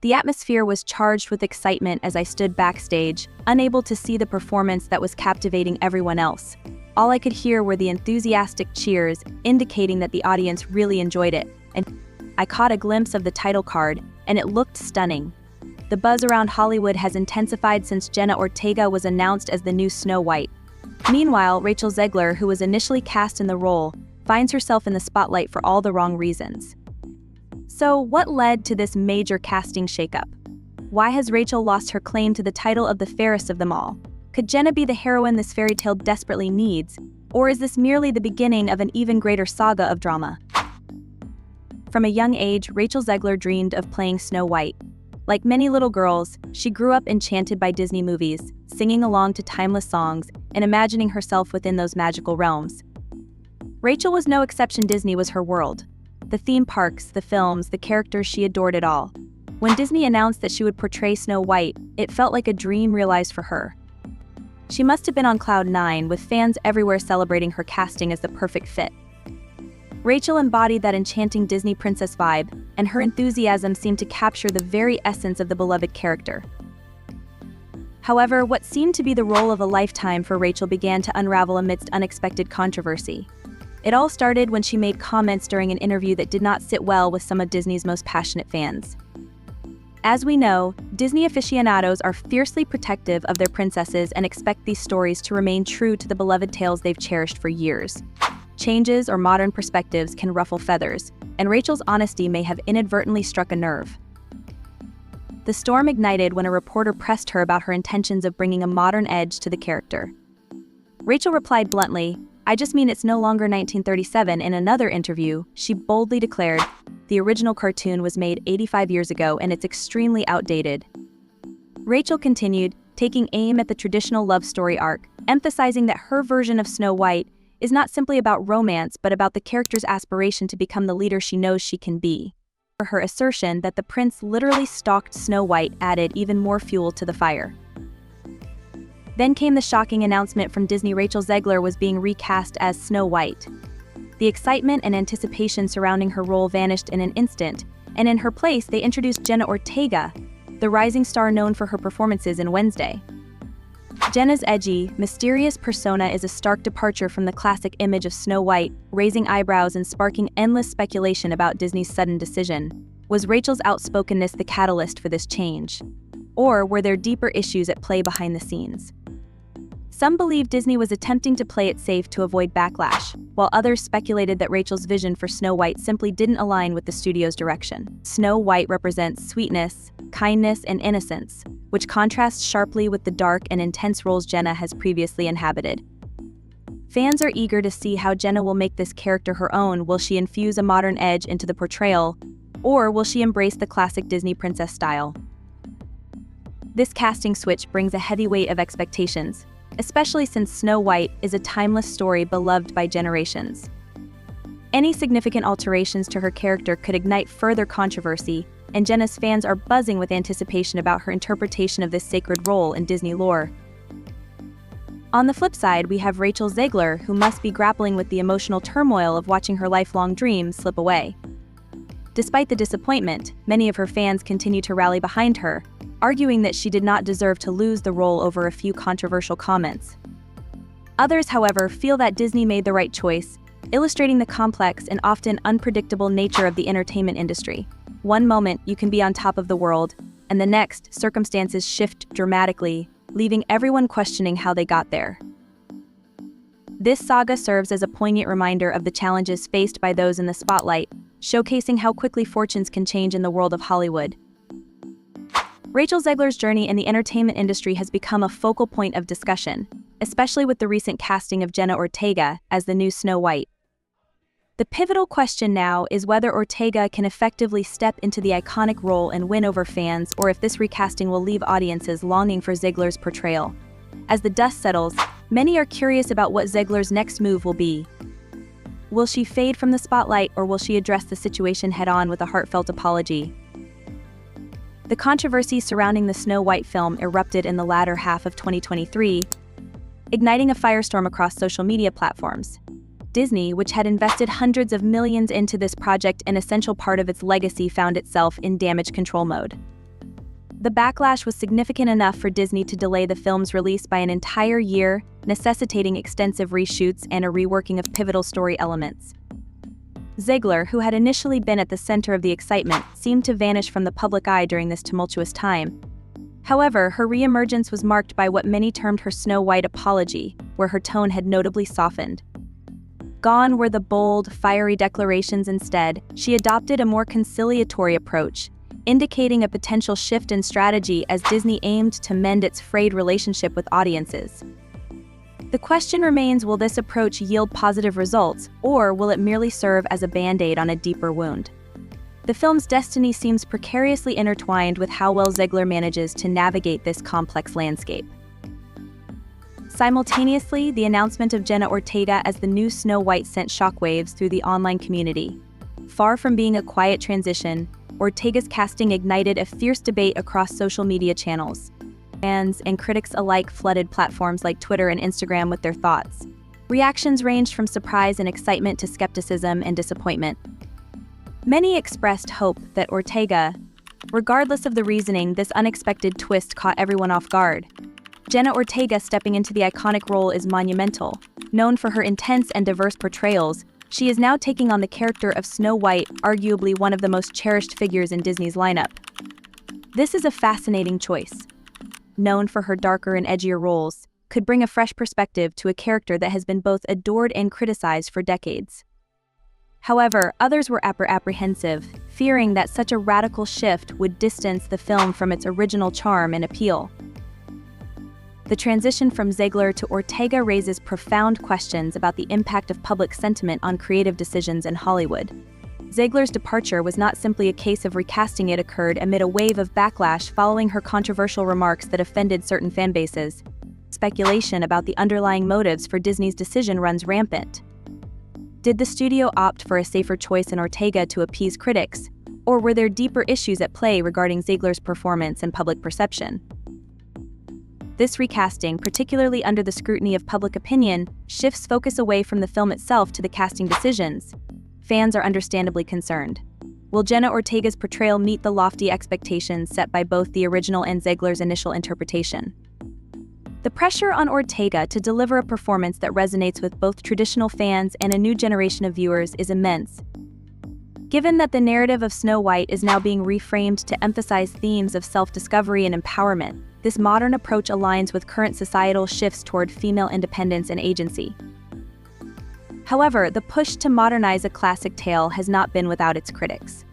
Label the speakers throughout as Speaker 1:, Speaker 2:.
Speaker 1: The atmosphere was charged with excitement as I stood backstage, unable to see the performance that was captivating everyone else. All I could hear were the enthusiastic cheers, indicating that the audience really enjoyed it, and I caught a glimpse of the title card, and it looked stunning. The buzz around Hollywood has intensified since Jenna Ortega was announced as the new Snow White. Meanwhile, Rachel Zegler, who was initially cast in the role, finds herself in the spotlight for all the wrong reasons. So, what led to this major casting shakeup? Why has Rachel lost her claim to the title of the fairest of them all? Could Jenna be the heroine this fairy tale desperately needs? Or is this merely the beginning of an even greater saga of drama? From a young age, Rachel Zegler dreamed of playing Snow White. Like many little girls, she grew up enchanted by Disney movies, singing along to timeless songs, and imagining herself within those magical realms. Rachel was no exception. Disney was her world. The theme parks, the films, the characters, she adored it all. When Disney announced that she would portray Snow White, it felt like a dream realized for her. She must have been on cloud nine, with fans everywhere celebrating her casting as the perfect fit. Rachel embodied that enchanting Disney princess vibe, and her enthusiasm seemed to capture the very essence of the beloved character. However, what seemed to be the role of a lifetime for Rachel began to unravel amidst unexpected controversy. It all started when she made comments during an interview that did not sit well with some of Disney's most passionate fans. As we know, Disney aficionados are fiercely protective of their princesses and expect these stories to remain true to the beloved tales they've cherished for years. Changes or modern perspectives can ruffle feathers, and Rachel's honesty may have inadvertently struck a nerve. The storm ignited when a reporter pressed her about her intentions of bringing a modern edge to the character. Rachel replied bluntly, "I just mean it's no longer 1937." In another interview, she boldly declared, "The original cartoon was made 85 years ago and it's extremely outdated." Rachel continued, taking aim at the traditional love story arc, emphasizing that her version of Snow White is not simply about romance but about the character's aspiration to become the leader she knows she can be. Her assertion that the prince literally stalked Snow White added even more fuel to the fire. Then came the shocking announcement from Disney: Rachel Zegler was being recast as Snow White. The excitement and anticipation surrounding her role vanished in an instant, and in her place they introduced Jenna Ortega, the rising star known for her performances in Wednesday. Jenna's edgy, mysterious persona is a stark departure from the classic image of Snow White, raising eyebrows and sparking endless speculation about Disney's sudden decision. Was Rachel's outspokenness the catalyst for this change? Or were there deeper issues at play behind the scenes? Some believe Disney was attempting to play it safe to avoid backlash, while others speculated that Rachel's vision for Snow White simply didn't align with the studio's direction. Snow White represents sweetness, kindness, and innocence, which contrasts sharply with the dark and intense roles Jenna has previously inhabited. Fans are eager to see how Jenna will make this character her own. Will she infuse a modern edge into the portrayal, or will she embrace the classic Disney princess style? This casting switch brings a heavy weight of expectations, especially since Snow White is a timeless story beloved by generations. Any significant alterations to her character could ignite further controversy, and Jenna's fans are buzzing with anticipation about her interpretation of this sacred role in Disney lore. On the flip side, we have Rachel Zegler, who must be grappling with the emotional turmoil of watching her lifelong dream slip away. Despite the disappointment, many of her fans continue to rally behind her, arguing that she did not deserve to lose the role over a few controversial comments. Others, however, feel that Disney made the right choice, illustrating the complex and often unpredictable nature of the entertainment industry. One moment, you can be on top of the world, and the next, circumstances shift dramatically, leaving everyone questioning how they got there. This saga serves as a poignant reminder of the challenges faced by those in the spotlight, showcasing how quickly fortunes can change in the world of Hollywood. Rachel Zegler's journey in the entertainment industry has become a focal point of discussion, especially with the recent casting of Jenna Ortega as the new Snow White. The pivotal question now is whether Ortega can effectively step into the iconic role and win over fans, or if this recasting will leave audiences longing for Ziggler's portrayal. As the dust settles, many are curious about what Ziggler's next move will be. Will she fade from the spotlight, or will she address the situation head-on with a heartfelt apology? The controversy surrounding the Snow White film erupted in the latter half of 2023, igniting a firestorm across social media platforms. Disney, which had invested hundreds of millions into this project, an essential part of its legacy, found itself in damage control mode. The backlash was significant enough for Disney to delay the film's release by an entire year, necessitating extensive reshoots and a reworking of pivotal story elements. Ziggler, who had initially been at the center of the excitement, seemed to vanish from the public eye during this tumultuous time. However, her re-emergence was marked by what many termed her Snow White apology, where her tone had notably softened. Gone were the bold, fiery declarations. Instead, she adopted a more conciliatory approach, indicating a potential shift in strategy as Disney aimed to mend its frayed relationship with audiences. The question remains, will this approach yield positive results, or will it merely serve as a band-aid on a deeper wound? The film's destiny seems precariously intertwined with how well Ziggler manages to navigate this complex landscape. Simultaneously, the announcement of Jenna Ortega as the new Snow White sent shockwaves through the online community. Far from being a quiet transition, Ortega's casting ignited a fierce debate across social media channels. Fans and critics alike flooded platforms like Twitter and Instagram with their thoughts. Reactions ranged from surprise and excitement to skepticism and disappointment. Many expressed hope that Ortega, regardless of the reasoning, this unexpected twist caught everyone off guard. Jenna Ortega stepping into the iconic role is monumental. Known for her intense and diverse portrayals, she is now taking on the character of Snow White, arguably one of the most cherished figures in Disney's lineup. This is a fascinating choice. Known for her darker and edgier roles, could bring a fresh perspective to a character that has been both adored and criticized for decades. However, others were apprehensive, fearing that such a radical shift would distance the film from its original charm and appeal. The transition from Ziggler to Ortega raises profound questions about the impact of public sentiment on creative decisions in Hollywood. Ziggler's departure was not simply a case of recasting. It occurred amid a wave of backlash following her controversial remarks that offended certain fanbases. Speculation about the underlying motives for Disney's decision runs rampant. Did the studio opt for a safer choice in Ortega to appease critics, or were there deeper issues at play regarding Ziggler's performance and public perception? This recasting, particularly under the scrutiny of public opinion, shifts focus away from the film itself to the casting decisions. Fans are understandably concerned. Will Jenna Ortega's portrayal meet the lofty expectations set by both the original and Ziggler's initial interpretation? The pressure on Ortega to deliver a performance that resonates with both traditional fans and a new generation of viewers is immense. Given that the narrative of Snow White is now being reframed to emphasize themes of self-discovery and empowerment, this modern approach aligns with current societal shifts toward female independence and agency. However, the push to modernize a classic tale has not been without its critics.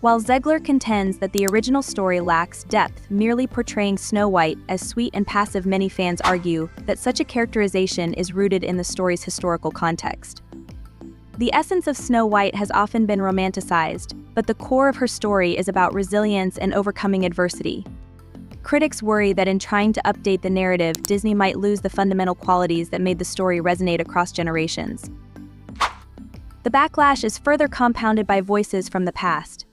Speaker 1: While Ziggler contends that the original story lacks depth, merely portraying Snow White as sweet and passive, many fans argue that such a characterization is rooted in the story's historical context. The essence of Snow White has often been romanticized, but the core of her story is about resilience and overcoming adversity. Critics worry that in trying to update the narrative, Disney might lose the fundamental qualities that made the story resonate across generations. The backlash is further compounded by voices from the past.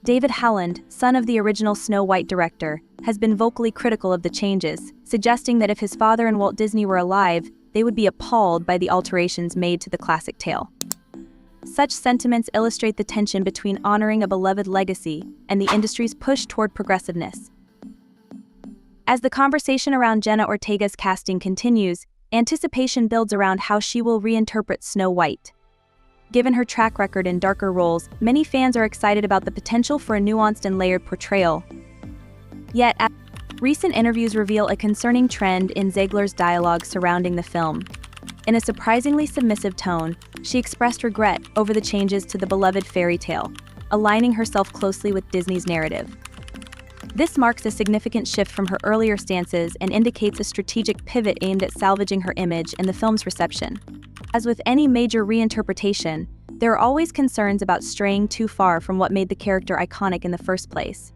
Speaker 1: David Howland, son of the original Snow White director, has been vocally critical of the changes, suggesting that if his father and Walt Disney were alive, they would be appalled by the alterations made to the classic tale. Such sentiments illustrate the tension between honoring a beloved legacy and the industry's push toward progressiveness. As the conversation around Jenna Ortega's casting continues, anticipation builds around how she will reinterpret Snow White. Given her track record in darker roles, many fans are excited about the potential for a nuanced and layered portrayal. Yet, recent interviews reveal a concerning trend in Ziggler's dialogue surrounding the film. In a surprisingly submissive tone, she expressed regret over the changes to the beloved fairy tale, aligning herself closely with Disney's narrative. This marks a significant shift from her earlier stances and indicates a strategic pivot aimed at salvaging her image and the film's reception. As with any major reinterpretation, there are always concerns about straying too far from what made the character iconic in the first place.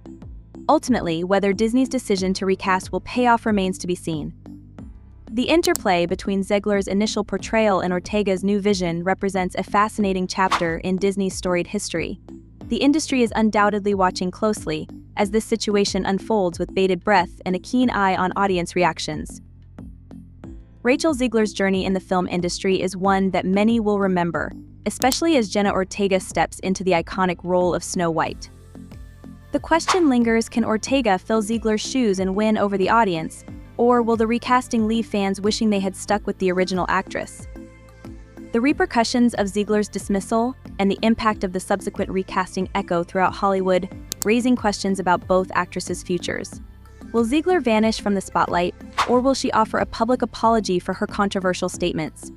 Speaker 1: Ultimately, whether Disney's decision to recast will pay off remains to be seen. The interplay between Ziggler's initial portrayal and Ortega's new vision represents a fascinating chapter in Disney's storied history. The industry is undoubtedly watching closely as this situation unfolds with bated breath and a keen eye on audience reactions. Rachel Zegler's journey in the film industry is one that many will remember, especially as Jenna Ortega steps into the iconic role of Snow White. The question lingers, can Ortega fill Ziegler's shoes and win over the audience, or will the recasting leave fans wishing they had stuck with the original actress? The repercussions of Ziegler's dismissal and the impact of the subsequent recasting echo throughout Hollywood, raising questions about both actresses' futures. Will Ziegler vanish from the spotlight, or will she offer a public apology for her controversial statements?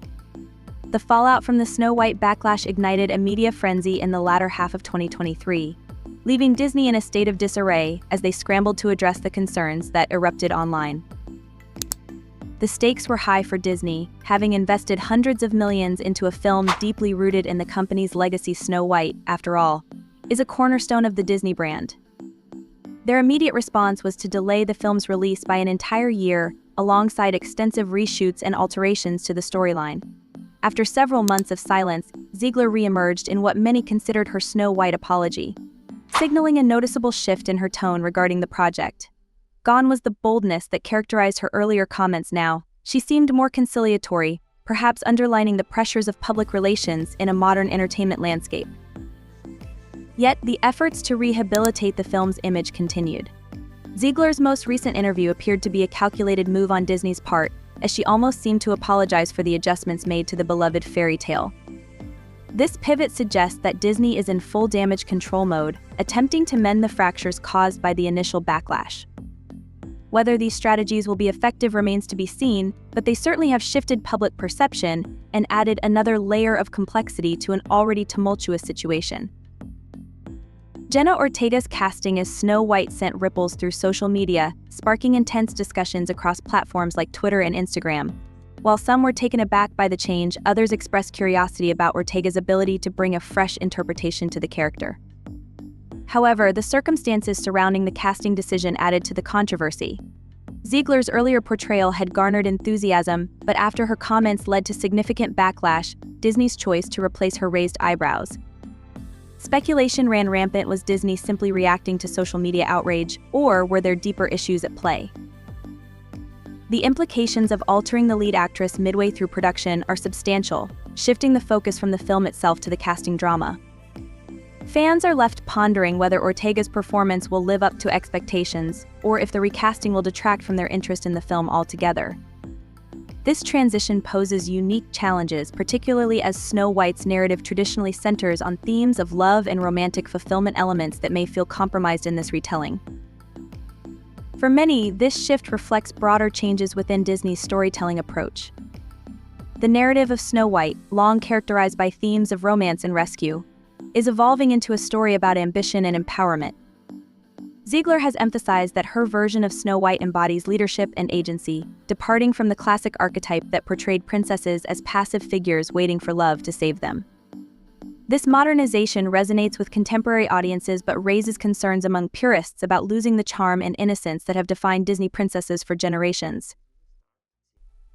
Speaker 1: The fallout from the Snow White backlash ignited a media frenzy in the latter half of 2023, leaving Disney in a state of disarray as they scrambled to address the concerns that erupted online. The stakes were high for Disney, having invested hundreds of millions into a film deeply rooted in the company's legacy. Snow White, after all, is a cornerstone of the Disney brand. Their immediate response was to delay the film's release by an entire year, alongside extensive reshoots and alterations to the storyline. After several months of silence, Ziegler re-emerged in what many considered her Snow White apology, signaling a noticeable shift in her tone regarding the project. Gone was the boldness that characterized her earlier comments. Now, she seemed more conciliatory, perhaps underlining the pressures of public relations in a modern entertainment landscape. Yet, the efforts to rehabilitate the film's image continued. Ziegler's most recent interview appeared to be a calculated move on Disney's part, as she almost seemed to apologize for the adjustments made to the beloved fairy tale. This pivot suggests that Disney is in full damage control mode, attempting to mend the fractures caused by the initial backlash. Whether these strategies will be effective remains to be seen, but they certainly have shifted public perception and added another layer of complexity to an already tumultuous situation. Jenna Ortega's casting as Snow White sent ripples through social media, sparking intense discussions across platforms like Twitter and Instagram. While some were taken aback by the change, others expressed curiosity about Ortega's ability to bring a fresh interpretation to the character. However, the circumstances surrounding the casting decision added to the controversy. Ziegler's earlier portrayal had garnered enthusiasm, but after her comments led to significant backlash, Disney's choice to replace her raised eyebrows. Speculation ran rampant. Was Disney simply reacting to social media outrage, or were there deeper issues at play? The implications of altering the lead actress midway through production are substantial, shifting the focus from the film itself to the casting drama. Fans are left pondering whether Ortega's performance will live up to expectations, or if the recasting will detract from their interest in the film altogether. This transition poses unique challenges, particularly as Snow White's narrative traditionally centers on themes of love and romantic fulfillment, elements that may feel compromised in this retelling. For many, this shift reflects broader changes within Disney's storytelling approach. The narrative of Snow White, long characterized by themes of romance and rescue, is evolving into a story about ambition and empowerment. Ziegler has emphasized that her version of Snow White embodies leadership and agency, departing from the classic archetype that portrayed princesses as passive figures waiting for love to save them. This modernization resonates with contemporary audiences but raises concerns among purists about losing the charm and innocence that have defined Disney princesses for generations.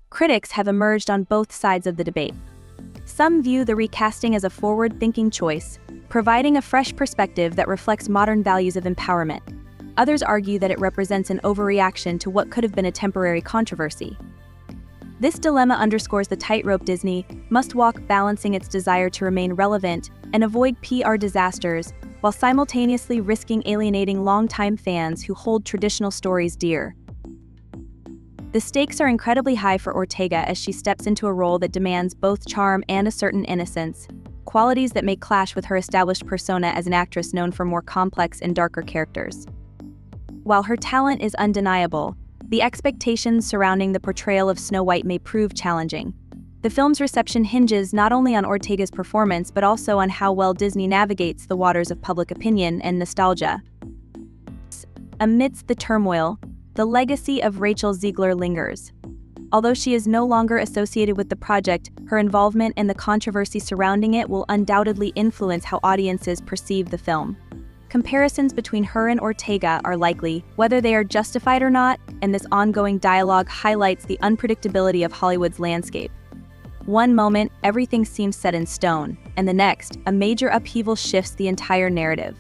Speaker 1: Critics have emerged on both sides of the debate. Some view the recasting as a forward-thinking choice, providing a fresh perspective that reflects modern values of empowerment. Others argue that it represents an overreaction to what could have been a temporary controversy. This dilemma underscores the tightrope Disney must walk, balancing its desire to remain relevant and avoid PR disasters, while simultaneously risking alienating longtime fans who hold traditional stories dear. The stakes are incredibly high for Ortega as she steps into a role that demands both charm and a certain innocence, qualities that may clash with her established persona as an actress known for more complex and darker characters. While her talent is undeniable, the expectations surrounding the portrayal of Snow White may prove challenging. The film's reception hinges not only on Ortega's performance but also on how well Disney navigates the waters of public opinion and nostalgia. Amidst the turmoil, the legacy of Rachel Zegler lingers. Although she is no longer associated with the project, her involvement and the controversy surrounding it will undoubtedly influence how audiences perceive the film. Comparisons between her and Ortega are likely, whether they are justified or not, and this ongoing dialogue highlights the unpredictability of Hollywood's landscape. One moment, everything seems set in stone, and the next, a major upheaval shifts the entire narrative.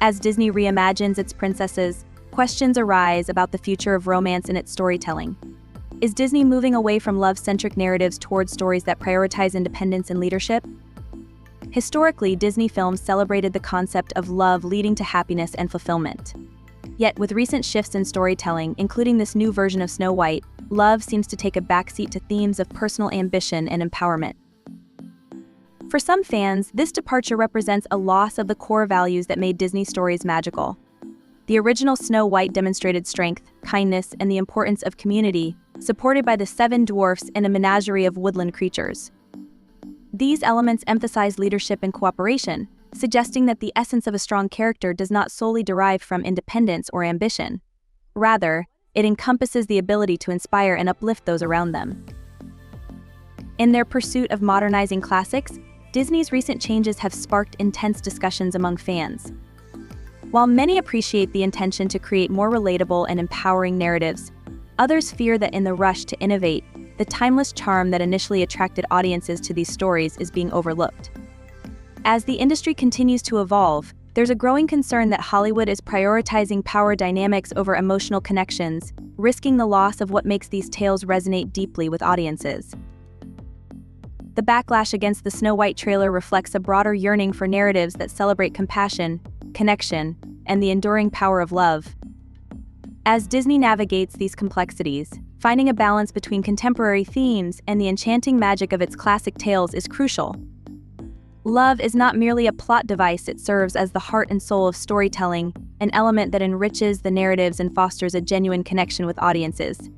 Speaker 1: As Disney reimagines its princesses, questions arise about the future of romance in its storytelling. Is Disney moving away from love-centric narratives towards stories that prioritize independence and leadership? Historically, Disney films celebrated the concept of love leading to happiness and fulfillment. Yet, with recent shifts in storytelling, including this new version of Snow White, love seems to take a backseat to themes of personal ambition and empowerment. For some fans, this departure represents a loss of the core values that made Disney stories magical. The original Snow White demonstrated strength, kindness, and the importance of community, supported by the 7 dwarfs and a menagerie of woodland creatures. These elements emphasize leadership and cooperation, suggesting that the essence of a strong character does not solely derive from independence or ambition. Rather, it encompasses the ability to inspire and uplift those around them. In their pursuit of modernizing classics, Disney's recent changes have sparked intense discussions among fans. While many appreciate the intention to create more relatable and empowering narratives, others fear that in the rush to innovate, the timeless charm that initially attracted audiences to these stories is being overlooked. As the industry continues to evolve, there's a growing concern that Hollywood is prioritizing power dynamics over emotional connections, risking the loss of what makes these tales resonate deeply with audiences. The backlash against the Snow White trailer reflects a broader yearning for narratives that celebrate compassion, connection, and the enduring power of love. As Disney navigates these complexities, finding a balance between contemporary themes and the enchanting magic of its classic tales is crucial. Love is not merely a plot device, it serves as the heart and soul of storytelling, an element that enriches the narratives and fosters a genuine connection with audiences.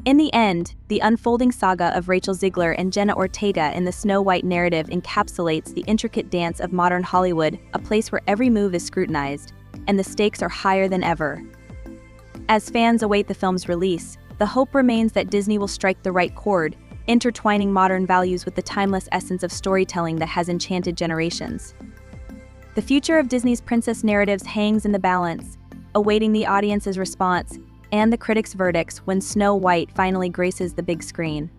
Speaker 1: In the end, the unfolding saga of Rachel Zegler and Jenna Ortega in the Snow White narrative encapsulates the intricate dance of modern Hollywood, a place where every move is scrutinized, and the stakes are higher than ever. As fans await the film's release, the hope remains that Disney will strike the right chord, intertwining modern values with the timeless essence of storytelling that has enchanted generations. The future of Disney's princess narratives hangs in the balance, awaiting the audience's response and the critics' verdicts when Snow White finally graces the big screen.